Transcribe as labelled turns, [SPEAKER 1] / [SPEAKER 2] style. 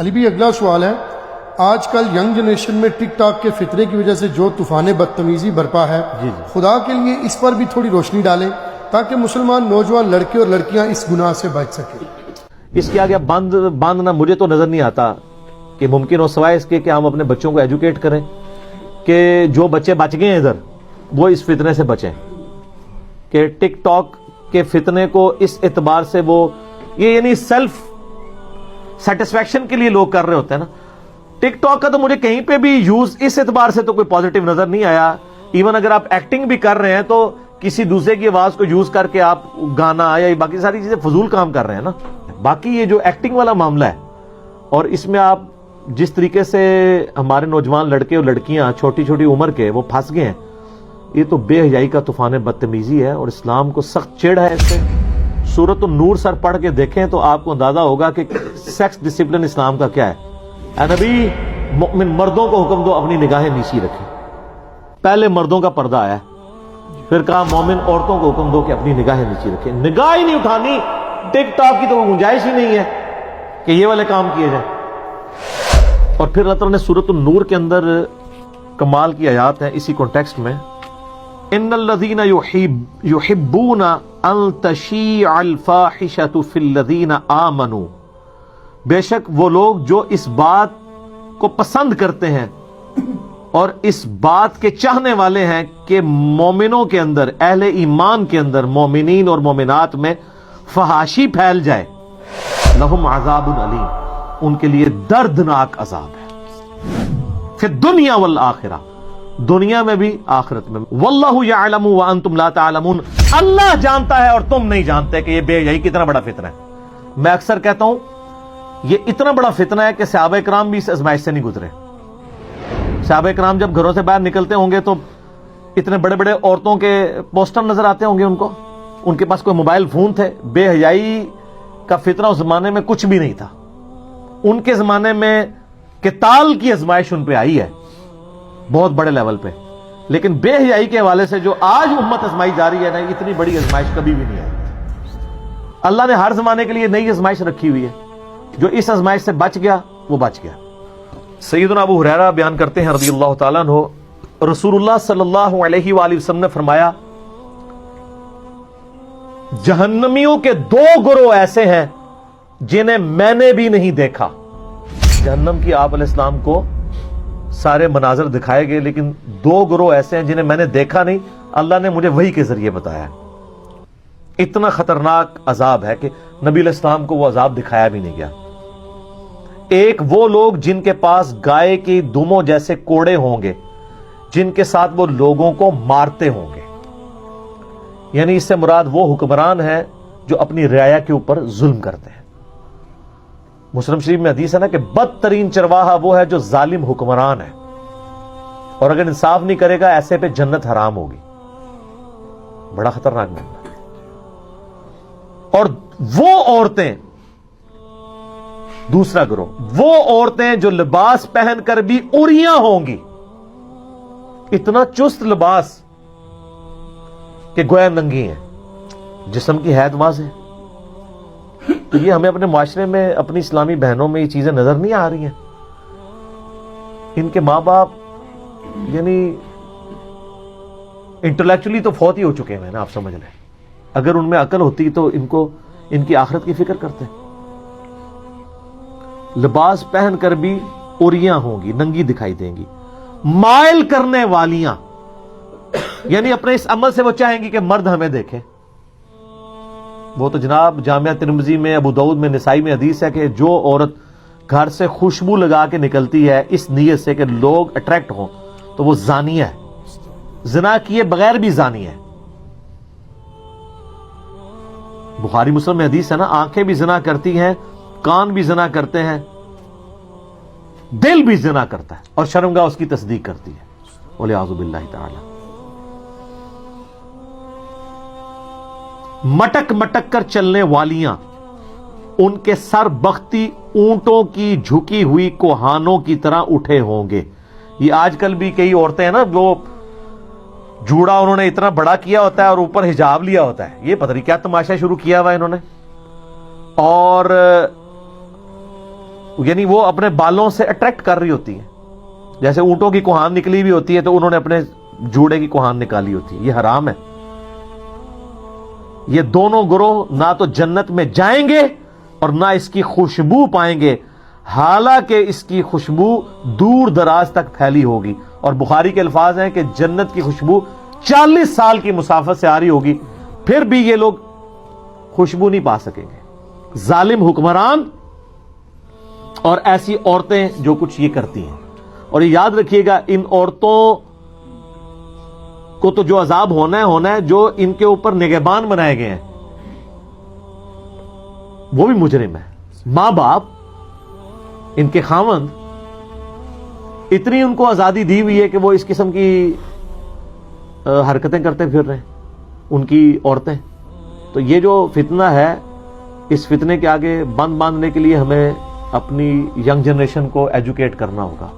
[SPEAKER 1] علی بھی اگلا سوال ہے، آج کل ینگ جنریشن میں ٹک ٹاک کے فتنے کی وجہ سے جو طوفان بدتمیزی برپا ہے، خدا کے لیے اس پر بھی تھوڑی روشنی ڈالیں تاکہ مسلمان نوجوان لڑکے اور لڑکیاں اس گناہ سے بچ سکیں۔
[SPEAKER 2] اس کے آگے باندھنا مجھے تو نظر نہیں آتا کہ ممکن ہو، سوائے اس کے کہ ہم اپنے بچوں کو ایجوکیٹ کریں کہ جو بچے بچ گئے ہیں ادھر وہ اس فتنے سے بچیں، کہ ٹک ٹاک کے فتنے کو اس اعتبار سے وہ یہ یعنی سیلف سیٹسفیکشن کے لیے لوگ کر رہے ہوتے ہیں نا۔ ٹک ٹاک کا تو مجھے کہیں پہ بھی یوز اس اعتبار سے تو کوئی پازیٹیو نظر نہیں آیا۔ ایون اگر آپ ایکٹنگ بھی کر رہے ہیں تو کسی دوسرے کی آواز کو یوز کر کے آپ گانا یا باقی ساری چیزیں فضول کام کر رہے ہیں نا۔ باقی یہ جو ایکٹنگ والا معاملہ ہے اور اس میں آپ جس طریقے سے ہمارے نوجوان لڑکے اور لڑکیاں چھوٹی چھوٹی عمر کے وہ پھنس گئے ہیں، یہ تو بے حیائی کا طوفان بدتمیزی ہے اور اسلام کو سخت چڑ ہے اس سے۔ سورۃ النور سر پڑھ کے دیکھیں تو آپ کو اندازہ ہوگا کہ سیکس ڈسپلن اسلام کا کیا ہے۔ اے نبی، مؤمن مردوں کو حکم دو اپنی نگاہیں نیچی رکھیں۔ پہلے مردوں کا پردہ آیا، پھر کہا مومن عورتوں کو حکم دو کہ اپنی نگاہیں نیچی رکھیں۔ نگاہ ہی نہیں اٹھانی، ٹک ٹاک کی تو گنجائش ہی نہیں ہے کہ یہ والے کام کیے جائیں۔ اور پھر اللہ تعالیٰ نے سورۃ النور کے اندر کمال کی آیات ہیں اسی کانٹیکسٹ میں، ان الذین یحبون ان تشیع الفاحشۃ فی الذین آمنوا، بے شک وہ لوگ جو اس بات کو پسند کرتے ہیں اور اس بات کے چاہنے والے ہیں کہ مومنوں کے اندر، اہل ایمان کے اندر، مومنین اور مومنات میں فحاشی پھیل جائے، لہم عذاب علیم، ان کے لیے دردناک عذاب ہے، فی الدنیا والآخرہ، دنیا میں بھی آخرت میں۔ واللہ یعلم وانتم لا تعلمون، اللہ جانتا ہے اور تم نہیں جانتے کہ یہ بے حیائی کتنا بڑا فتنہ ہے۔ میں اکثر کہتا ہوں یہ اتنا بڑا فتنہ ہے کہ صحابہ کرام بھی اس آزمائش سے نہیں گزرے۔ صحابہ کرام جب گھروں سے باہر نکلتے ہوں گے تو اتنے بڑے بڑے عورتوں کے پوسٹر نظر آتے ہوں گے ان کے پاس کوئی موبائل فون تھے۔ بے حیائی کا فتنہ اس زمانے میں کچھ بھی نہیں تھا، ان کے زمانے میں قتال کی آزمائش ان پہ آئی ہے بہت بڑے لیول پہ، لیکن بے حیائی کے حوالے سے جو آج امت آزمائی جا رہی ہے نا، اتنی بڑی آزمائش کبھی بھی نہیں آئی۔ اللہ نے ہر زمانے کے لیے نئی آزمائش رکھی ہوئی ہے، جو اس آزمائش سے بچ گیا وہ بچ گیا۔ سیدنا ابو ہریرہ بیان کرتے ہیں رضی اللہ تعالیٰ عنہ، رسول اللہ صلی اللہ علیہ وآلہ وسلم نے فرمایا جہنمیوں کے دو گروہ ایسے ہیں جنہیں میں نے بھی نہیں دیکھا۔ جہنم کی آپ علیہ السلام کو سارے مناظر دکھائے گئے، لیکن دو گروہ ایسے ہیں جنہیں میں نے دیکھا نہیں، اللہ نے مجھے وحی کے ذریعے بتایا۔ اتنا خطرناک عذاب ہے کہ نبی علیہ السلام کو وہ عذاب دکھایا بھی نہیں گیا۔ ایک وہ لوگ جن کے پاس گائے کی دموں جیسے کوڑے ہوں گے، جن کے ساتھ وہ لوگوں کو مارتے ہوں گے، یعنی اس سے مراد وہ حکمران ہیں جو اپنی رعایا کے اوپر ظلم کرتے ہیں۔ مسلم شریف میں حدیث ہے نا کہ بدترین چرواہا وہ ہے جو ظالم حکمران ہے، اور اگر انصاف نہیں کرے گا ایسے پہ جنت حرام ہوگی۔ بڑا خطرناک معاملہ۔ اور وہ عورتیں، دوسرا گروہ، وہ عورتیں جو لباس پہن کر بھی عریاں ہوں گی، اتنا چست لباس کہ گویا ننگی ہیں، جسم کی حید واضح ہے۔ تو یہ ہمیں اپنے معاشرے میں، اپنی اسلامی بہنوں میں یہ چیزیں نظر نہیں آ رہی ہیں۔ ان کے ماں باپ یعنی انٹلیکچولی تو فوت ہی ہو چکے ہیں نا، آپ سمجھ لیں۔ اگر ان میں عقل ہوتی تو ان کی آخرت کی فکر کرتے۔ لباس پہن کر بھی عریاں ہوں گی، ننگی دکھائی دیں گی، مائل کرنے والیاں، یعنی اپنے اس عمل سے وہ چاہیں گی کہ مرد ہمیں دیکھیں۔ وہ تو جناب جامعہ ترمذی میں، ابو داؤد میں، نسائی میں حدیث ہے کہ جو عورت گھر سے خوشبو لگا کے نکلتی ہے اس نیت سے کہ لوگ اٹریکٹ ہوں تو وہ زانیہ ہے، زنا کیے بغیر بھی زانی ہے۔ بخاری مسلم میں حدیث ہے نا، آنکھیں بھی زنا کرتی ہیں، کان بھی زنا کرتے ہیں، دل بھی زنا کرتا ہے اور شرمگاہ اس کی تصدیق کرتی ہے، والعیاذ باللہ تعالی۔ مٹک مٹک کر چلنے والیاں، ان کے سر بختی اونٹوں کی جھکی ہوئی کوہانوں کی طرح اٹھے ہوں گے۔ یہ آج کل بھی کئی عورتیں ہیں نا، وہ جوڑا انہوں نے اتنا بڑا کیا ہوتا ہے اور اوپر حجاب لیا ہوتا ہے، یہ پتہ نہیں کیا تماشا شروع کیا ہوا انہوں نے، اور یعنی وہ اپنے بالوں سے اٹریکٹ کر رہی ہوتی ہیں، جیسے اونٹوں کی کوہان نکلی ہوئی ہوتی ہے تو انہوں نے اپنے جوڑے کی کوہان نکالی ہوتی ہے. یہ حرام ہے. یہ دونوں گروہ نہ تو جنت میں جائیں گے اور نہ اس کی خوشبو پائیں گے، حالانکہ اس کی خوشبو دور دراز تک پھیلی ہوگی. اور بخاری کے الفاظ ہیں کہ جنت کی خوشبو 40 سال کی مسافت سے آ رہی ہوگی، پھر بھی یہ لوگ خوشبو نہیں پا سکیں گے. ظالم حکمران اور ایسی عورتیں جو کچھ یہ کرتی ہیں. اور یہ یاد رکھیے گا، ان عورتوں کو تو جو عذاب ہونا ہے، جو ان کے اوپر نگہبان بنائے گئے ہیں وہ بھی مجرم ہے. ماں باپ، ان کے خاوند، اتنی ان کو آزادی دی ہوئی ہے کہ وہ اس قسم کی حرکتیں کرتے پھر رہے ہیں، ان کی عورتیں. تو یہ جو فتنہ ہے، اس فتنے کے آگے بند باندھنے کے لیے ہمیں اپنی ینگ جنریشن کو ایجوکیٹ کرنا ہوگا.